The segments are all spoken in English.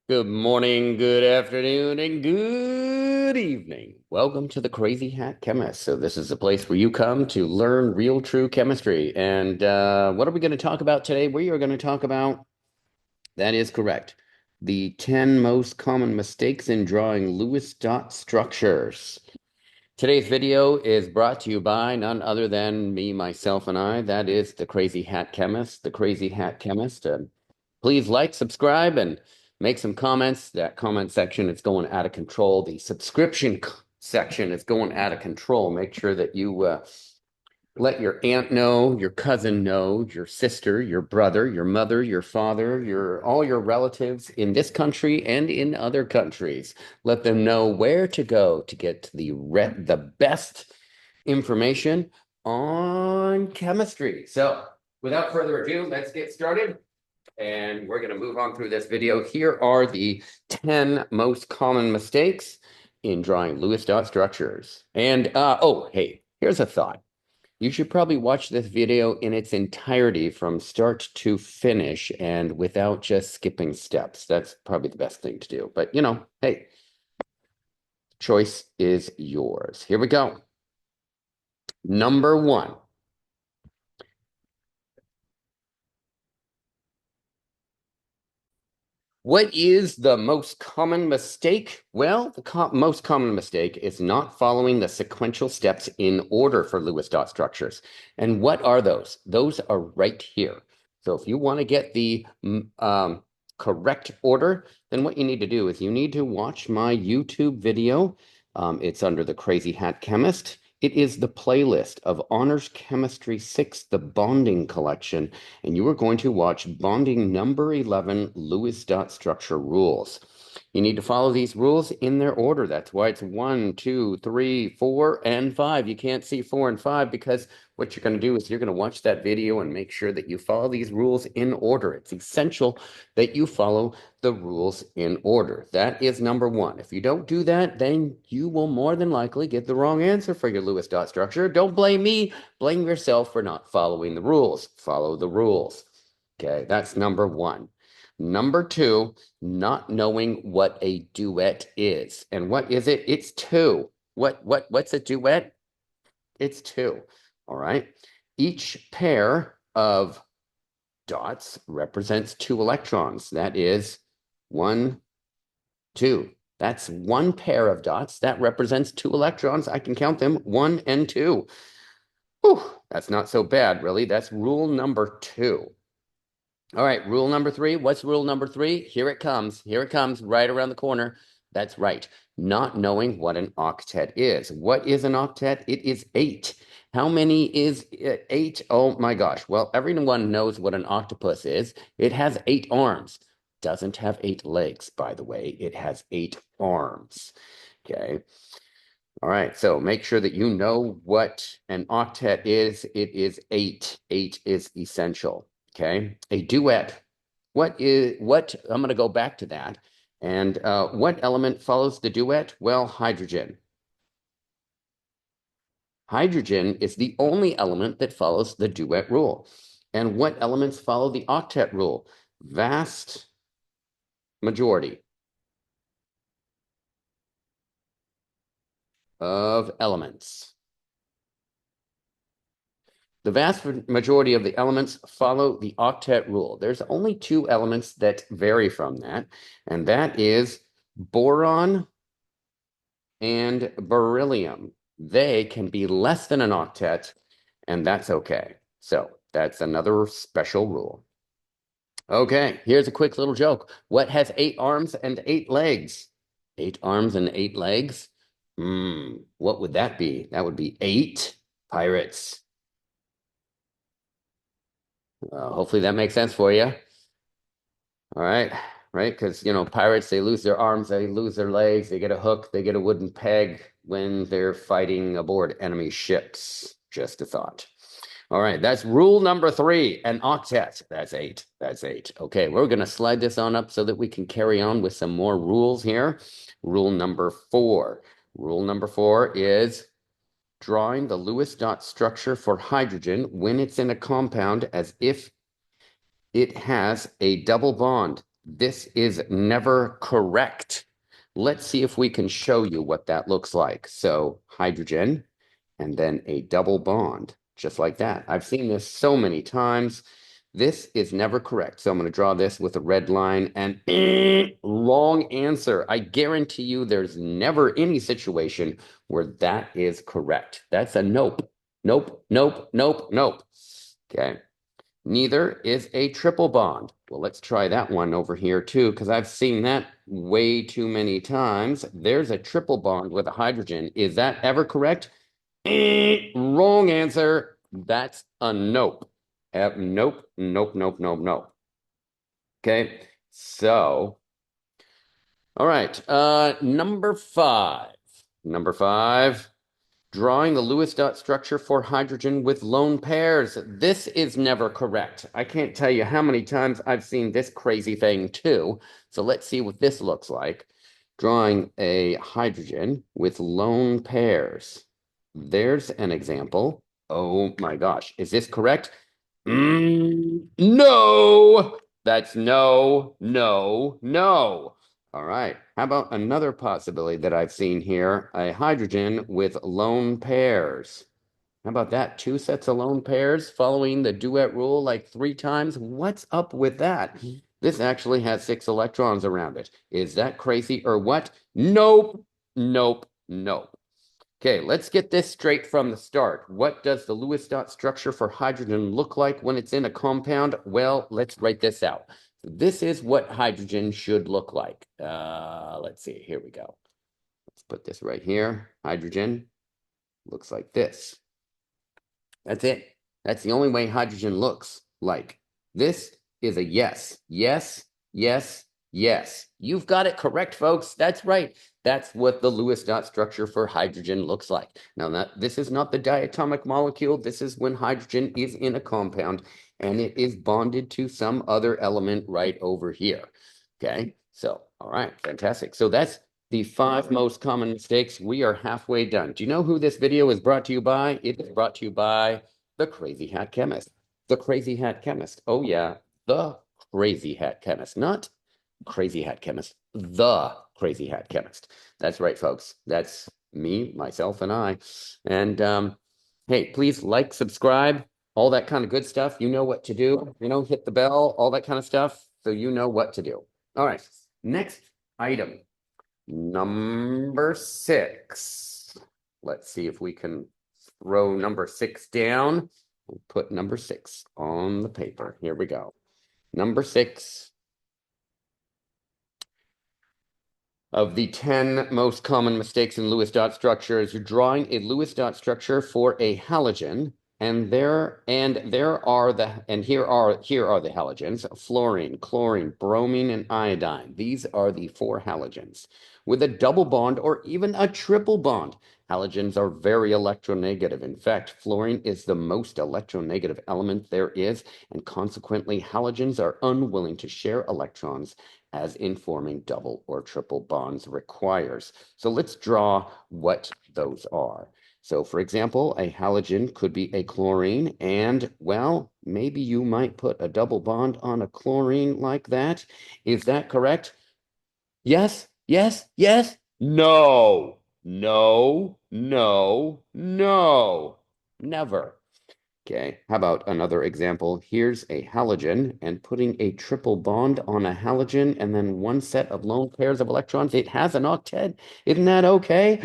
Good morning, good afternoon, and good evening. Welcome to the Crazy Hat Chemist. So this is a place where you come to learn real, true chemistry. And what are we going to talk about today? We are going to talk about, that is correct, the 10 most common mistakes in drawing Lewis dot structures. Today's video is brought to you by none other than me, myself, and I. That is the Crazy Hat Chemist, the Crazy Hat Chemist. Please like, subscribe, and make some comments. That comment section is going out of control. The subscription section is going out of control. Make sure that you let your aunt know, your cousin know, your sister, your brother, your mother, your father, your all your relatives in this country and in other countries. Let them know where to go to get the best information on chemistry. So, without further ado, let's get started. And we're going to move on through this video. Here are the 10 most common mistakes in drawing Lewis dot structures. And oh, hey, here's a thought. You should probably watch this video in its entirety from start to finish and without just skipping steps. That's probably the best thing to do. But hey, choice is yours. Here we go. Number one. What is the most common mistake? Well, the most common mistake is not following the sequential steps in order for Lewis dot structures. And what are those? Those are right here. So if you want to get the correct order, then what you need to do is you need to watch my YouTube video. It's under the Crazy Hat Chemist. It is the playlist of Honors Chemistry 6, the Bonding Collection, and you are going to watch Bonding number 11, Lewis dot structure rules. You need to follow these rules in their order. That's why it's 1, 2, 3, 4, and 5. You can't see 4 and 5 because what you're going to do is you're going to watch that video and make sure that you follow these rules in order. It's essential that you follow the rules in order. That is number one. If you don't do that, then you will more than likely get the wrong answer for your Lewis dot structure. Don't blame me. Blame yourself for not following the rules. Follow the rules. Okay, that's number one. Number two, not knowing what a duet is. And what is it? It's two. What's a duet? It's two. All right. Each pair of dots represents two electrons. That is one, two. That's one pair of dots. That represents two electrons. I can count them, one and two. Whew, that's not so bad, really. That's rule number two. All right, rule number three. What's rule number three? Here it comes. Here it comes, right around the corner. That's right. Not knowing what an octet is. What is an octet? It is eight. How many is eight? Oh my gosh. Well, everyone knows what an octopus is. It has eight arms. Doesn't have eight legs, by the way. It has eight arms. Okay. All right. So make sure that you know what an octet is. It is eight. Eight is essential. Okay. A duet. I'm going to go back to that. And what element follows the duet? Well, hydrogen. Hydrogen is the only element that follows the duet rule. And what elements follow the octet rule? Vast majority of elements. The vast majority of the elements follow the octet rule. There's only two elements that vary from that, and that is boron and beryllium. They can be less than an octet, and that's okay. So that's another special rule. Okay, here's a quick little joke. What has eight arms and eight legs? Eight arms and eight legs? What would that be? That would be eight pirates. Hopefully that makes sense for you. All right, right? Because, pirates, they lose their arms, they lose their legs, they get a hook, they get a wooden peg when they're fighting aboard enemy ships. Just a thought. All right, that's rule number three, an octet. That's eight. That's eight. Okay, we're going to slide this on up so that we can carry on with some more rules here. Rule number four. Rule number four is drawing the Lewis dot structure for hydrogen when it's in a compound as if it has a double bond. This is never correct. Let's see if we can show you what that looks like. So hydrogen and then a double bond, just like that. I've seen this so many times. This is never correct. So I'm going to draw this with a red line and wrong answer. I guarantee you there's never any situation where that is correct. That's a nope. Nope, nope, nope, nope. Okay. Neither is a triple bond. Well, let's try that one over here too, because I've seen that way too many times. There's a triple bond with a hydrogen. Is that ever correct? Wrong answer. That's a nope. Nope, nope, nope, nope, nope. Okay, so, all right, number five. Number five. Drawing the Lewis dot structure for hydrogen with lone pairs. This is never correct. I can't tell you how many times I've seen this crazy thing too. So let's see what this looks like. Drawing a hydrogen with lone pairs. There's an example. Oh my gosh. Is this correct? No. That's no, no, no. All right. How about another possibility that I've seen here? A hydrogen with lone pairs. How about that? Two sets of lone pairs following the duet rule like three times. What's up with that? This actually has 6 electrons around it. Is that crazy or what? Nope. Nope. Nope. Okay, let's get this straight from the start. What does the Lewis dot structure for hydrogen look like when it's in a compound? Well, let's write this out. This is what hydrogen should look like. Let's see, here we go. Let's put this right here. Hydrogen looks like this. That's it. That's the only way hydrogen looks like. This is a yes, yes, yes, yes. You've got it correct, folks. That's right. That's what the Lewis dot structure for hydrogen looks like. Now, this is not the diatomic molecule. This is when hydrogen is in a compound and it is bonded to some other element right over here. Okay, so, all right, fantastic. So that's the 5 most common mistakes. We are halfway done. Do you know who this video is brought to you by? It is brought to you by the Crazy Hat Chemist. The Crazy Hat Chemist. Oh, yeah, the Crazy Hat Chemist, not Crazy Hat Chemist, the Crazy Hat Chemist. That's right, folks. That's me, myself, and I. And hey, please like, subscribe, all that kind of good stuff. You know what to do. Hit the bell, all that kind of stuff. So you know what to do. All right, next item. Number 6. Let's see if we can throw number 6 down. We'll put number 6 on the paper. Here we go. Number 6 of the 10 most common mistakes in Lewis dot structure is you're drawing a Lewis dot structure for a halogen. Here are the halogens: fluorine, chlorine, bromine, and iodine. These are the 4 halogens with a double bond or even a triple bond. Halogens are very electronegative. In fact, fluorine is the most electronegative element there is, and consequently, halogens are unwilling to share electrons as in forming double or triple bonds requires. So let's draw what those are. So for example, a halogen could be a chlorine, and well, maybe you might put a double bond on a chlorine like that. Is that correct? Yes, yes, yes. No, no, no, no. Never. Okay, how about another example? Here's a halogen, and putting a triple bond on a halogen and then one set of lone pairs of electrons. It has an octet. Isn't that okay?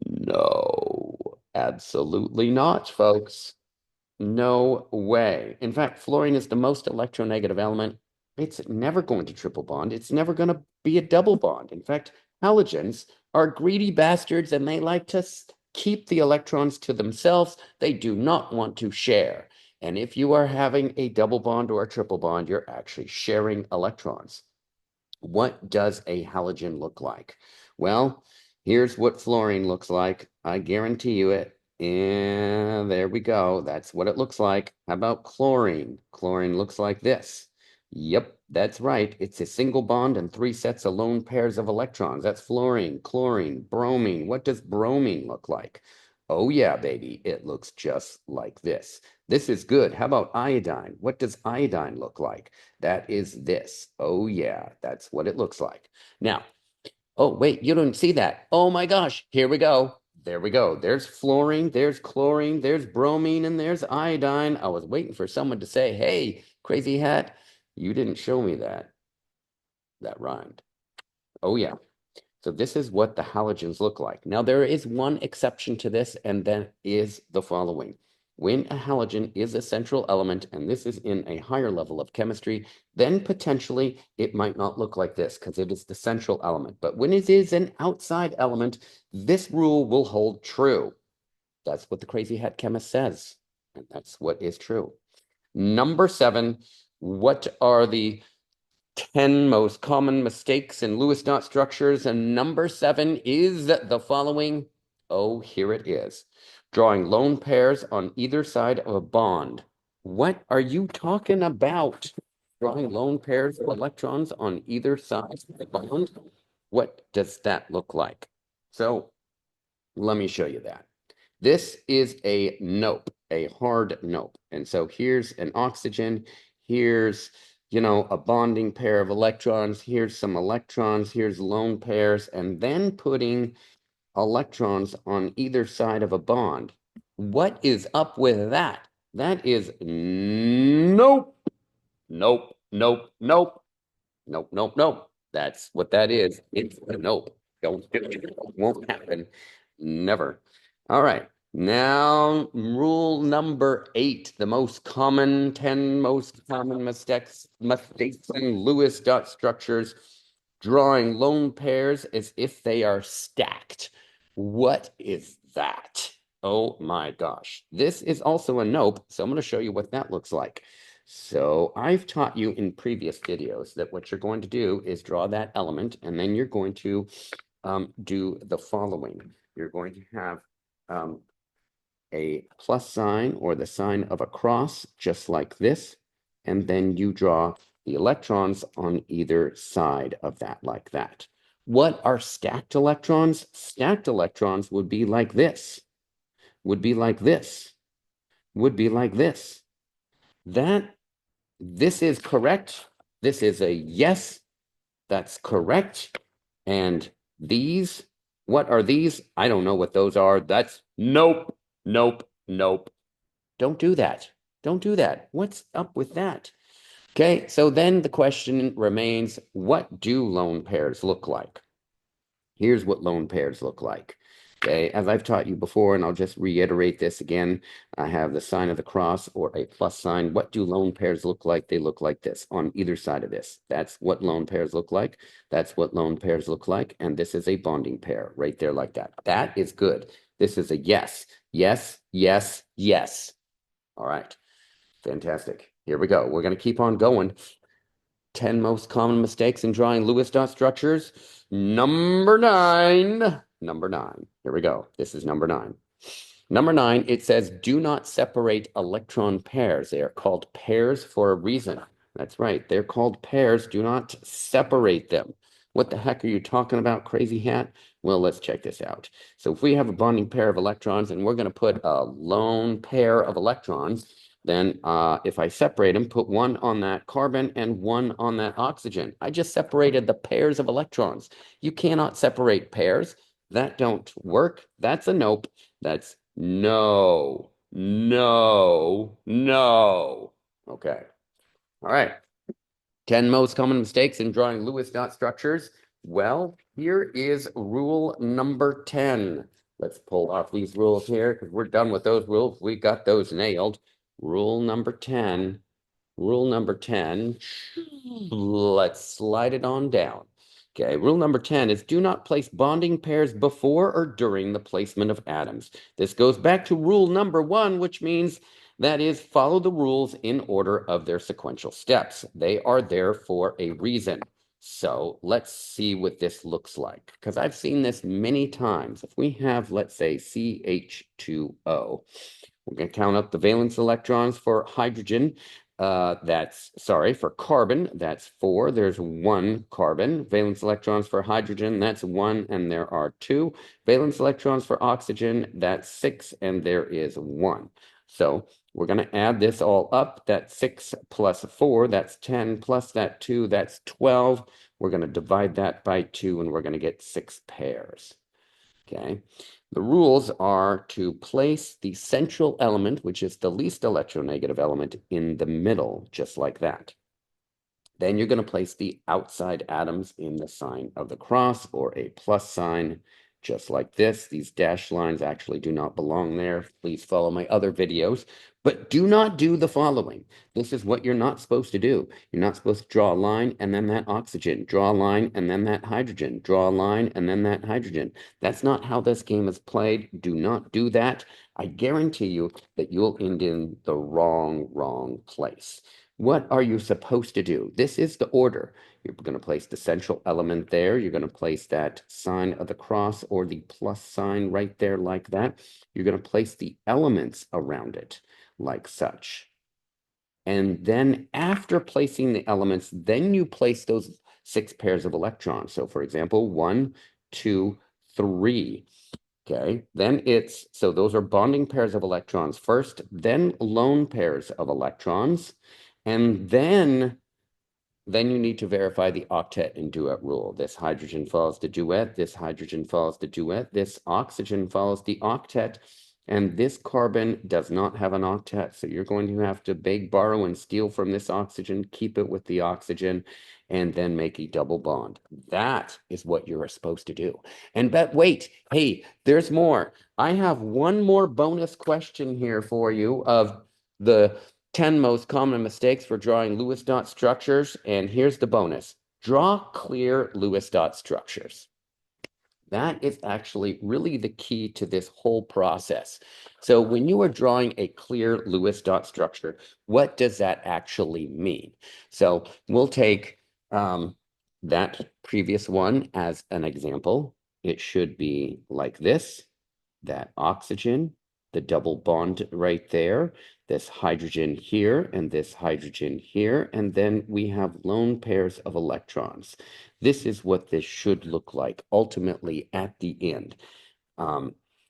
No, absolutely not, folks. No way. In fact, fluorine is the most electronegative element. It's never going to triple bond. It's never going to be a double bond. In fact, halogens are greedy bastards and they like to keep the electrons to themselves. They do not want to share. And if you are having a double bond or a triple bond, you're actually sharing electrons. What does a halogen look like? Well, here's what fluorine looks like. I guarantee you it. And there we go. That's what it looks like. How about chlorine? Chlorine looks like this. Yep, that's right. It's a single bond and 3 sets of lone pairs of electrons. That's fluorine, chlorine, bromine. What does bromine look like? Oh yeah, baby, it looks just like this. This is good. How about iodine? What does iodine look like? That is this. Oh yeah, that's what it looks like. Now, oh wait, you don't see that. Oh my gosh, here we go. There we go. There's fluorine, there's chlorine, there's bromine, and there's iodine. I was waiting for someone to say, hey, crazy hat, you didn't show me that. That rhymed. Oh yeah. So this is what the halogens look like. Now, there is one exception to this, and that is the following. When a halogen is a central element, and this is in a higher level of chemistry, then potentially it might not look like this because it is the central element. But when it is an outside element, this rule will hold true. That's what the crazy hat chemist says, and that's what is true. Number 7, what are the 10 most common mistakes in Lewis dot structures, and number 7 is the following. Oh, here it is. Drawing lone pairs on either side of a bond. What are you talking about? Drawing lone pairs of electrons on either side of the bond? What does that look like? So let me show you that. This is a nope, a hard nope. And so here's an oxygen, here's, a bonding pair of electrons, here's some electrons, here's lone pairs, and then putting electrons on either side of a bond. What is up with that? That is nope, nope, nope, nope, nope, nope, nope. That's what that is. It's a nope. Don't do it. Won't happen. Never. All right. Now, rule number 8, the most common, 10 most common mistakes in Lewis dot structures, drawing lone pairs as if they are stacked. What is that? Oh my gosh. This is also a nope, so I'm going to show you what that looks like. So I've taught you in previous videos that what you're going to do is draw that element, and then you're going to do the following. You're going to have a plus sign or the sign of a cross, just like this, and then you draw the electrons on either side of that, like that. What are stacked electrons? Stacked electrons would be like this, would be like this, would be like this. This is correct. This is a yes. That's correct. And these, what are these? I don't know what those are. That's nope, nope, nope. Don't do that. Don't do that. What's up with that? Okay, so then the question remains, what do lone pairs look like? Here's what lone pairs look like. Okay, as I've taught you before, and I'll just reiterate this again, I have the sign of the cross or a plus sign. What do lone pairs look like? They look like this on either side of this. That's what lone pairs look like. That's what lone pairs look like. And this is a bonding pair right there like that. That is good. This is a yes, yes, yes, yes. All right, fantastic. Here we go. We're going to keep on going. 10 most common mistakes in drawing Lewis dot structures. Number 9. Number 9. Here we go. This is number 9. Number 9, it says, do not separate electron pairs. They are called pairs for a reason. That's right. They're called pairs. Do not separate them. What the heck are you talking about, crazy hat? Well, let's check this out. So if we have a bonding pair of electrons and we're going to put a lone pair of electrons, then if I separate them, put one on that carbon and one on that oxygen. I just separated the pairs of electrons. You cannot separate pairs. That don't work. That's a nope. That's no, no, no. Okay. All right. 10 most common mistakes in drawing Lewis dot structures. Well, here is rule number 10. Let's pull off these rules here because we're done with those rules. We got those nailed. Rule number 10. Rule number 10. Let's slide it on down. Okay, rule number 10 is do not place bonding pairs before or during the placement of atoms. This goes back to rule number 1, which means that is follow the rules in order of their sequential steps. They are there for a reason. So let's see what this looks like, because I've seen this many times. If we have, let's say, CH2O, we're going to count up the valence electrons for hydrogen. for carbon, that's 4. There's 1 carbon. Valence electrons for hydrogen, that's 1, and there are 2. Valence electrons for oxygen, that's 6, and there is 1. So we're going to add this all up. That's 6 plus 4, that's 10, plus that 2, that's 12. We're going to divide that by 2, and we're going to get 6 pairs. Okay. The rules are to place the central element, which is the least electronegative element, in the middle, just like that. Then you're going to place the outside atoms in the sign of the cross or a plus sign, just like this. These dashed lines actually do not belong there. Please follow my other videos, but do not do the following. This is what you're not supposed to do. You're not supposed to draw a line and then that oxygen, draw a line and then that hydrogen, draw a line and then that hydrogen. That's not how this game is played. Do not do that. I guarantee you that you'll end in the wrong place. What are you supposed to do? This is the order. You're going to place the central element there. You're going to place that sign of the cross or the plus sign right there like that. You're going to place the elements around it like such. And then after placing the elements, then you place those 6 pairs of electrons. So for example, 1, 2, 3. Okay, then so those are bonding pairs of electrons first, then lone pairs of electrons. And then you need to verify the octet and duet rule. This hydrogen follows the duet, this hydrogen follows the duet, this oxygen follows the octet, and this carbon does not have an octet. So you're going to have to beg, borrow, and steal from this oxygen, keep it with the oxygen, and then make a double bond. That is what you're supposed to do. But wait, hey, there's more. I have one more bonus question here for you of the 10 most common mistakes for drawing Lewis dot structures. And here's the bonus. Draw clear Lewis dot structures. That is actually really the key to this whole process. So when you are drawing a clear Lewis dot structure, what does that actually mean? So we'll take that previous one as an example. It should be like this, that oxygen, the double bond right there, this hydrogen here, and this hydrogen here, and then we have lone pairs of electrons. This is what this should look like ultimately at the end.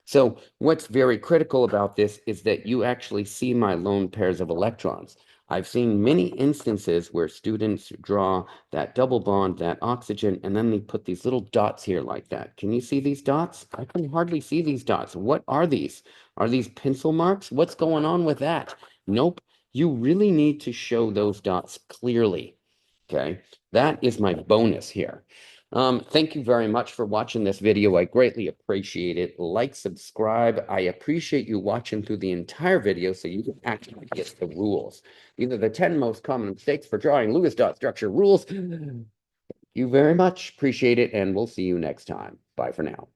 So what's very critical about this is that you actually see my lone pairs of electrons. I've seen many instances where students draw that double bond, that oxygen, and then they put these little dots here like that. Can you see these dots? I can hardly see these dots. What are these? Are these pencil marks? What's going on with that? Nope. You really need to show those dots clearly. Okay, that is my bonus here. Thank you very much for watching this video. I greatly appreciate it. Like, subscribe. I appreciate you watching through the entire video so you can actually get the rules. These are the 10 most common mistakes for drawing Lewis dot structure rules. Thank you very much. Appreciate it, and we'll see you next time. Bye for now.